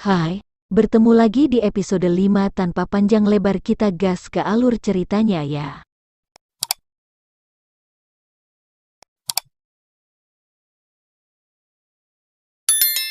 Hai, bertemu lagi di episode 5 tanpa panjang lebar, kita gas ke alur ceritanya ya.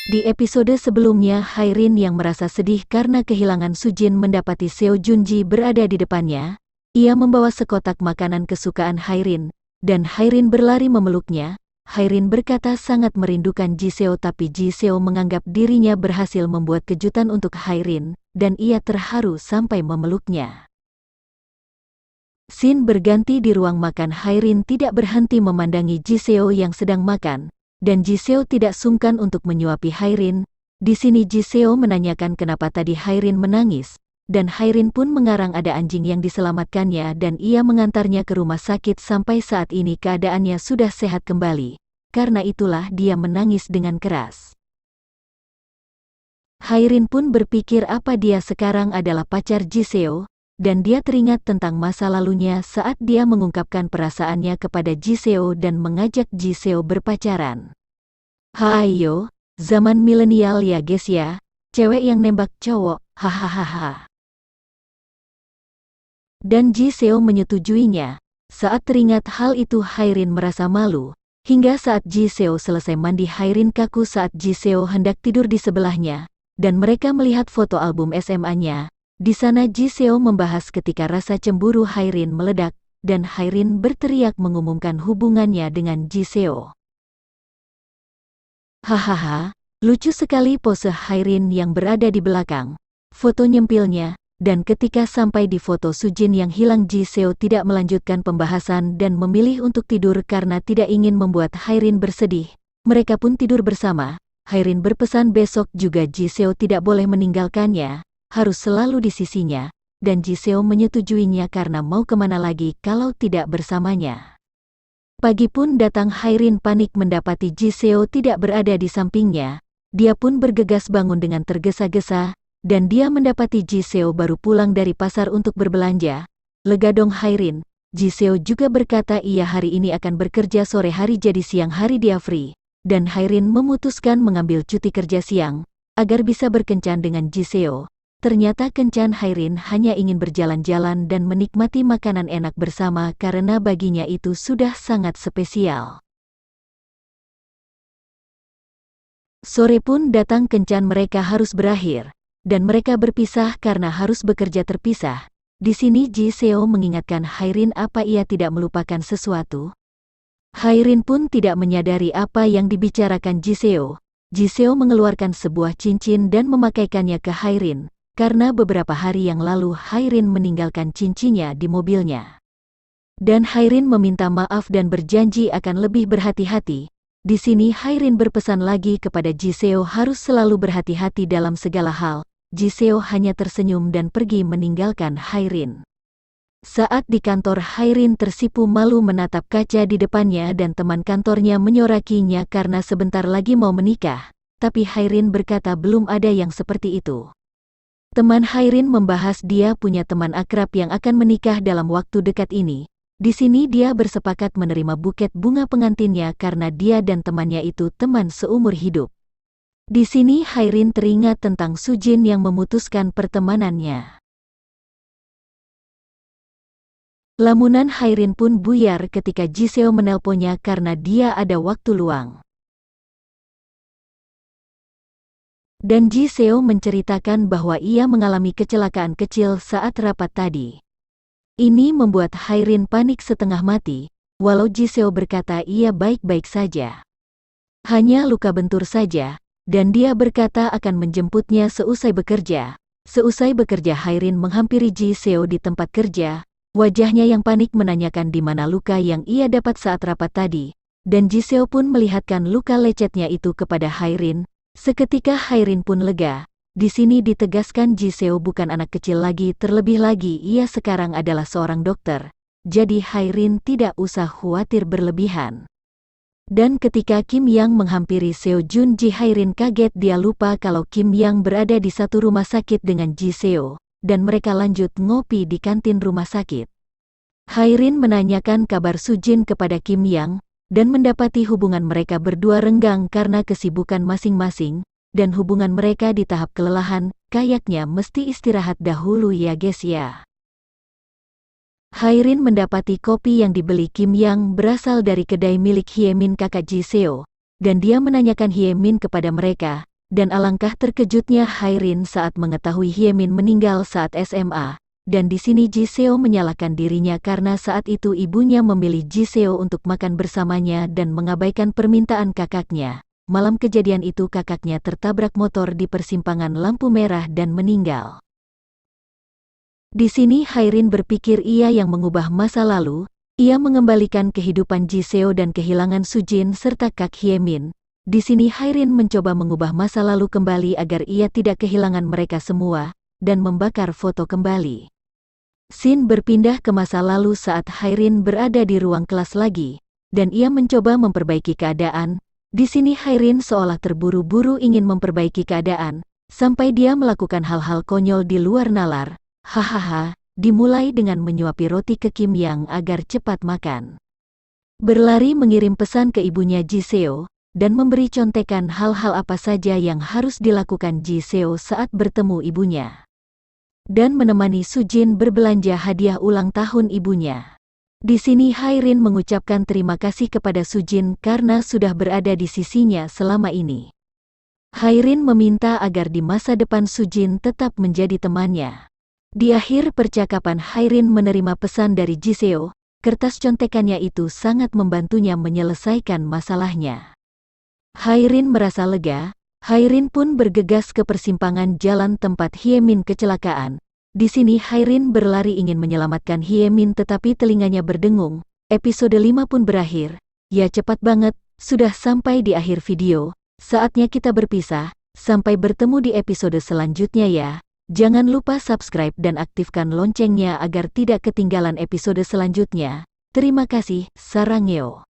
Di episode sebelumnya, Hairin yang merasa sedih karena kehilangan Sujin mendapati Seo Junji berada di depannya. Ia membawa sekotak makanan kesukaan Hairin, dan Hairin berlari memeluknya. Hairin berkata sangat merindukan Ji Seo, tapi Ji Seo menganggap dirinya berhasil membuat kejutan untuk Hairin, dan ia terharu sampai memeluknya. Scene berganti di ruang makan. Hairin tidak berhenti memandangi Ji Seo yang sedang makan, dan Ji Seo tidak sungkan untuk menyuapi Hairin. Di sini Ji Seo menanyakan kenapa tadi Hairin menangis, dan Hairin pun mengarang ada anjing yang diselamatkannya dan ia mengantarnya ke rumah sakit. Sampai saat ini keadaannya sudah sehat kembali, karena itulah dia menangis dengan keras. Hairin pun berpikir apa dia sekarang adalah pacar Ji Seo, dan dia teringat tentang masa lalunya saat dia mengungkapkan perasaannya kepada Ji Seo dan mengajak Ji Seo berpacaran. Hayo, zaman milenial ya guys ya, cewek yang nembak cowok, hahaha. Dan Ji Seo menyetujuinya. Saat teringat hal itu Hairin merasa malu, hingga saat Ji Seo selesai mandi Hairin kaku saat Ji Seo hendak tidur di sebelahnya, dan mereka melihat foto album SMA-nya. Di sana Ji Seo membahas ketika rasa cemburu Hairin meledak, dan Hairin berteriak mengumumkan hubungannya dengan Ji Seo. Hahaha, lucu sekali pose Hairin yang berada di belakang, foto nyempilnya, dan ketika sampai di foto Sujin yang hilang, Ji Seo tidak melanjutkan pembahasan dan memilih untuk tidur karena tidak ingin membuat Hairin bersedih. Mereka pun tidur bersama. Hairin berpesan besok juga Ji Seo tidak boleh meninggalkannya, harus selalu di sisinya, dan Ji Seo menyetujuinya karena mau kemana lagi kalau tidak bersamanya. Pagi pun datang. Hairin panik mendapati Ji Seo tidak berada di sampingnya. Dia pun bergegas bangun dengan tergesa-gesa, dan dia mendapati Ji Seo baru pulang dari pasar untuk berbelanja. Lega dong Hairin. Ji Seo juga berkata iya hari ini akan bekerja sore hari jadi siang hari dia free, dan Hairin memutuskan mengambil cuti kerja siang, agar bisa berkencan dengan Ji Seo. Ternyata kencan Hairin hanya ingin berjalan-jalan dan menikmati makanan enak bersama karena baginya itu sudah sangat spesial. Sore pun datang. Kencan mereka harus berakhir, dan mereka berpisah karena harus bekerja terpisah. Di sini Ji Seo mengingatkan Hairin apa ia tidak melupakan sesuatu. Hairin pun tidak menyadari apa yang dibicarakan Ji Seo. Ji Seo mengeluarkan sebuah cincin dan memakaikannya ke Hairin, karena beberapa hari yang lalu Hairin meninggalkan cincinnya di mobilnya. Dan Hairin meminta maaf dan berjanji akan lebih berhati-hati. Di sini Hairin berpesan lagi kepada Ji Seo harus selalu berhati-hati dalam segala hal. Ji Seo hanya tersenyum dan pergi meninggalkan Hairin. Saat di kantor, Hairin tersipu malu menatap kaca di depannya dan teman kantornya menyorakinya karena sebentar lagi mau menikah. Tapi Hairin berkata belum ada yang seperti itu. Teman Hairin membahas dia punya teman akrab yang akan menikah dalam waktu dekat ini. Di sini dia bersepakat menerima buket bunga pengantinnya karena dia dan temannya itu teman seumur hidup. Di sini Hairin teringat tentang Sujin yang memutuskan pertemanannya. Lamunan Hairin pun buyar ketika Ji Seo menelponnya karena dia ada waktu luang. Dan Ji Seo menceritakan bahwa ia mengalami kecelakaan kecil saat rapat tadi. Ini membuat Hairin panik setengah mati, walau Ji Seo berkata ia baik-baik saja. Hanya luka bentur saja. Dan dia berkata akan menjemputnya seusai bekerja. Seusai bekerja Hairin menghampiri Ji Seo di tempat kerja. Wajahnya yang panik menanyakan di mana luka yang ia dapat saat rapat tadi. Dan Ji Seo pun melihatkan luka lecetnya itu kepada Hairin. Seketika Hairin pun lega. Di sini ditegaskan Ji Seo bukan anak kecil lagi, terlebih lagi ia sekarang adalah seorang dokter. Jadi Hairin tidak usah khawatir berlebihan. Dan ketika Kim Yang menghampiri Seo Junji, Hairin kaget, dia lupa kalau Kim Yang berada di satu rumah sakit dengan Ji Seo, dan mereka lanjut ngopi di kantin rumah sakit. Hairin menanyakan kabar Sujin kepada Kim Yang, dan mendapati hubungan mereka berdua renggang karena kesibukan masing-masing. dan hubungan mereka di tahap kelelahan, kayaknya mesti istirahat dahulu ya guys ya. Hairin mendapati kopi yang dibeli Kim Yang berasal dari kedai milik Hyemin kakak Ji Seo, dan dia menanyakan Hyemin kepada mereka, dan alangkah terkejutnya Hairin saat mengetahui Hyemin meninggal saat SMA, dan di sini Ji Seo menyalahkan dirinya karena saat itu ibunya memilih Ji Seo untuk makan bersamanya dan mengabaikan permintaan kakaknya. Malam kejadian itu kakaknya tertabrak motor di persimpangan lampu merah dan meninggal. Di sini Hairin berpikir ia yang mengubah masa lalu, ia mengembalikan kehidupan Ji Seo dan kehilangan Sujin serta Kak Hyemin. Di sini Hairin mencoba mengubah masa lalu kembali agar ia tidak kehilangan mereka semua, dan membakar foto kembali. Scene berpindah ke masa lalu saat Hairin berada di ruang kelas lagi, dan ia mencoba memperbaiki keadaan. Di sini Hairin seolah terburu-buru ingin memperbaiki keadaan, sampai dia melakukan hal-hal konyol di luar nalar. Hahaha, dimulai dengan menyuapi roti ke Kim Yang agar cepat makan. Berlari mengirim pesan ke ibunya Ji Seo, dan memberi contekan hal-hal apa saja yang harus dilakukan Ji Seo saat bertemu ibunya. Dan menemani Sujin berbelanja hadiah ulang tahun ibunya. Di sini Hairin mengucapkan terima kasih kepada Sujin karena sudah berada di sisinya selama ini. Hairin meminta agar di masa depan Sujin tetap menjadi temannya. Di akhir percakapan Hairin menerima pesan dari Ji Seo, kertas contekannya itu sangat membantunya menyelesaikan masalahnya. Hairin merasa lega, Hairin pun bergegas ke persimpangan jalan tempat Hyemin kecelakaan. Di sini Hairin berlari ingin menyelamatkan Hyemin tetapi telinganya berdengung. Episode 5 pun berakhir. Ya cepat banget, sudah sampai di akhir video. Saatnya kita berpisah, sampai bertemu di episode selanjutnya ya. Jangan lupa subscribe dan aktifkan loncengnya agar tidak ketinggalan episode selanjutnya. Terima kasih, Sarangeo.